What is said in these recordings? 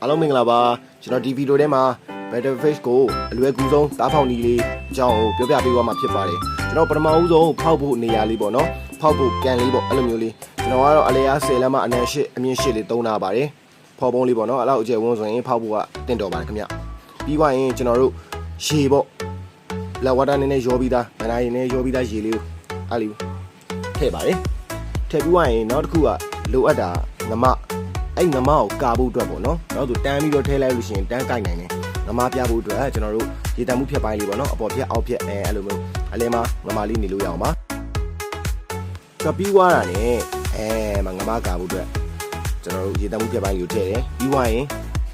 အားလုံးမင်္ဂလာပါကျွန်တော်ဒီဗီဒီယိုထဲမှာ Better Fish ကိုအလွယ်ကူဆုံးသားဖောက်နည်းလေးအကြောင်းကိုပြောပြပေးသွားမှာဖြစ်ပါတယ်ကျွန်တော်ပထမဦးဆုံးဖောက်ဖို့နေရာလေးပေါ့နော်ဖောက်ဖို့ကန်လေးပေါ့အဲ့လိုမျိုးလေးကျွန်တော်ကတော့အလျား10လက်မအနံ8အမြင့်8လေးသုံးထားပါတယ်ဖောက်ပုံးလေးပေါ့နော်အဲ့လောက်အကျယ်ဝန်းဆိုရင်ဖောက်ဖို့ကတင့်တော်ပါတယ်ခင်ဗျပြီးသွားရင်ကျွန်တော်တို့ရေပေါ့လက်ဝါတာနည်းနည်းရောပြီးသားဗန်နာရည်နည်းရောပြီးသားရေလေးကိုအဲ့လိုထည့်ပါတယ်ထည့်ပြီးသွားရင်နောက်တစ်ခုကလိုအပ်တာငမအဲ့ငမကိုကာဖို့အတွက်ပေါ့နော်နောက်ဆိုတန်းပြီးတော့ထည့်လိုက်လို့ရှိရင်တန်းကိုက်နိုင်တယ်ငမပြဖို့အတွက်ကျွန်တော်တို့ရေတံမှုဖြတ်ပိုင်းလေးပေါ့နော်အပေါ်ဖြတ်အောက်ဖြတ်အဲ့လိုမျိုးအလဲမှာငမလေးနေလို့ရအောင်ပါကပြီးွားတာ ਨੇ ငမကာဖို့အတွက်ကျွန်တော်တို့ရေတံမှုဖြတ်ပိုင်းလေးကိုထည့်တယ်ပြီးွားရင်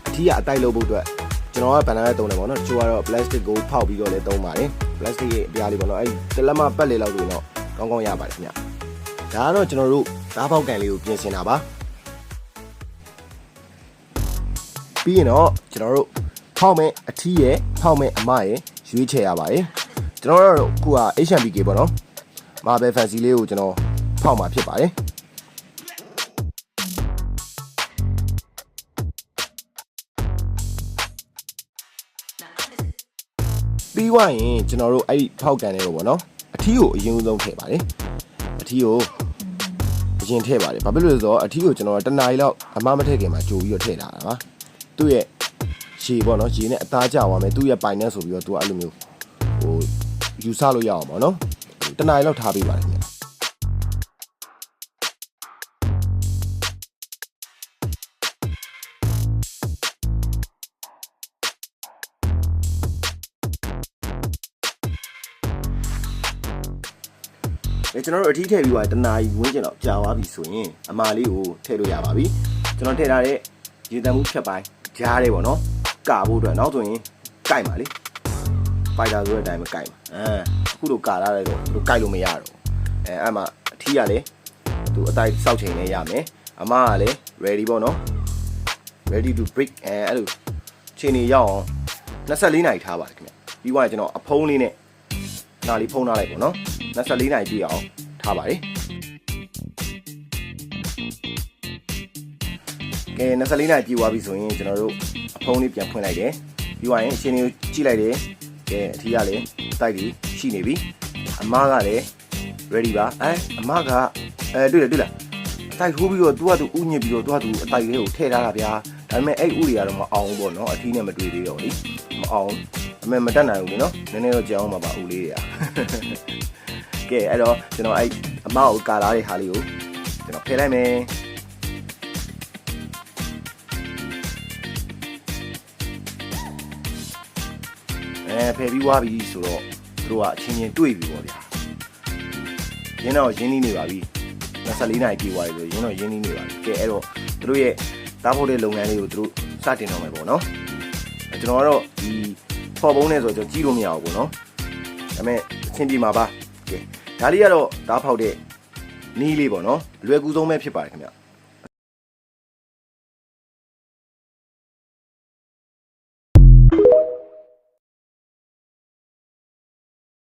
အထီးကအတိုက်လုပ်ဖို့အတွက်ကျွန်တော်ကဘန်နာနဲ့သုံးတယ်ပေါ့နော်ချိုးကတော့ plastic ကိုဖောက်ပြီးတော့လည်းသုံးပါတယ် plastic ရဲ့အပြားလေးပေါ့နော်အဲ့တလက်မပတ်လေလောက်ဆိုတော့ကောင်းကောင်းရပါတယ်ခင်ဗျဒါကတော့ကျွန်တော်တို့သားပေါက်ကန်လေးကိုပြင်ဆင်တာပါပြီးရင်တော့ကျွန်တော်တို့ဖောက်မဲ့အထီးရဲ့ဖောက်မဲ့အမရဲ့ရွေးချယ်ရပါတယ်ကျွန်တော်တို့အခုက HMBK ပေါ့နော် Marble Fancy လေးကိုကျွန်တော်ဖောက်မှာဖြစ်ပါတယ်ပြီးွားရင်ကျွန်တော်တို့အဲ့ဒီဖောက်ကန်လေးကိုပေါ့နော်အထီးကိုအရင်ဆုံးထည့်ပါတယ်အထီးကိုအရင်ထည့်ပါတယ်ဘာဖြစ်လို့လဲဆိုတော့အထီးကိုကျွန်တော်တနားရီလောက်အမမထည့်ခင်မှာကြိုပြီးတော့ထည့်ထားတာပါသူ့ရဲ့ရေပေါ့နော်ရေနဲ့အသားကျသွားမယ်သူ့ရဲ့ပိုင်နဲ့ဆိုပြီးတော့သူကအဲ့လိုမျိုးဟိုယူဆလို့ရအောင်ပေါ့နော်တနားရီလောက်ထားပေးပါတယ်ခင်ဗျကျွန်တော်တို့အထီးထည့်ပြီးသွားတနားရီဝန်းကျင်တော့ကြာသွားပြီဆိုရင်အမာလေးကိုထည့်လို့ရပါပြီကျွန်တော်ထည့်ထားတဲ့ရေတံမှုဖြတ်ပိုင်းကြားတယ်ပေါ့နော်ကာဖို့အတွက်နောက်ဆိုရင်ကြိုက်ပါလေဖိုက်တာဆိုတဲ့အတိုင်းမကြိုက်ပါအခုလိုကာထားလိုက်တော့သူကြိုက်လို့မရတော့အဲ့မှာအထီးကလည်းသူအတိုင်းစောက်ချိန်နဲ့ရမယ်အမကလည်း ready ပေါ့နော် ready to break အဲ့လိုချိန်နေရောက်အောင်24နာရီထားပါတယ်ခင်ဗျပြီးသွားရင်ကျွန်တော်အဖုံးလေးနဲ့နားလေးဖုံးထားလိုက်ပေါ့နော်24နာရီပြည့်အောင်ထားပါတယ်ကဲ24နာရီပြည့်သွားပြီဆိုရင်ကျွန်တော်တို့အဖုံးလေးပြန်ဖွင့်လိုက်တယ်ပြီးသွားရင်အချိန်လေးကြည့်လိုက်တယ်ကဲအထီးကလည်းတိုက်ပြီးရှိနေပြီအမကလည်း ready ပါအမကတွေ့လားအတိုက်ထိုးပြီးတော့သူကသူဥညစ်ပြီးတော့သူကသူအတိုက်လေးကိုထည့်ထားတာဗျာဒါပေမဲ့အဲ့ဥတွေကတော့မအောင်ဘူးပေါ့နော်အထီးနဲ့မတွေ့သေးတော့လေမအောင်အမေမတက်နိုင်ဘူးလေနော်နည်းနည်းတော့ကြောင်းမှာပါဥလေးတွေကကဲအဲ့တော့ကျွန်တော်အဲ့အမကိုကာလာတဲ့ဟာလေးကိုကျွန်တော်ဖယ်လိုက်မယ်ဖယ်ပြီးွားပြီဆိုတော့သူတို့ကအချင်းချင်းတွေ့ပြီပေါ့ဗျာရင်းတော့ရင်းနှီးနေပါပြီ24နာရီပြည့်သွားပြီဆိုရင်းတော့ရင်းနှီးနေပါပြီကဲအဲ့တော့သူတို့ရဲ့တားဖို့တဲ့လုပ်ငန်းလေးကိုသူတို့စတင်တော့မယ်ပေါ့နော်ကျွန်တော်ကတော့ဒီဖော်ပုံးနဲ့ဆိုတော့ကျွန်တော်ကြည့်လို့မရဘူးပေါ့နော်ဒါပေမဲ့အချင်းပြေမှာပါကဲဒါလေးကတော့တားဖောက်တဲ့နီးလေးပေါ့နော်အလွယ်ကူဆုံးပဲဖြစ်ပါတယ်ခင်ဗျ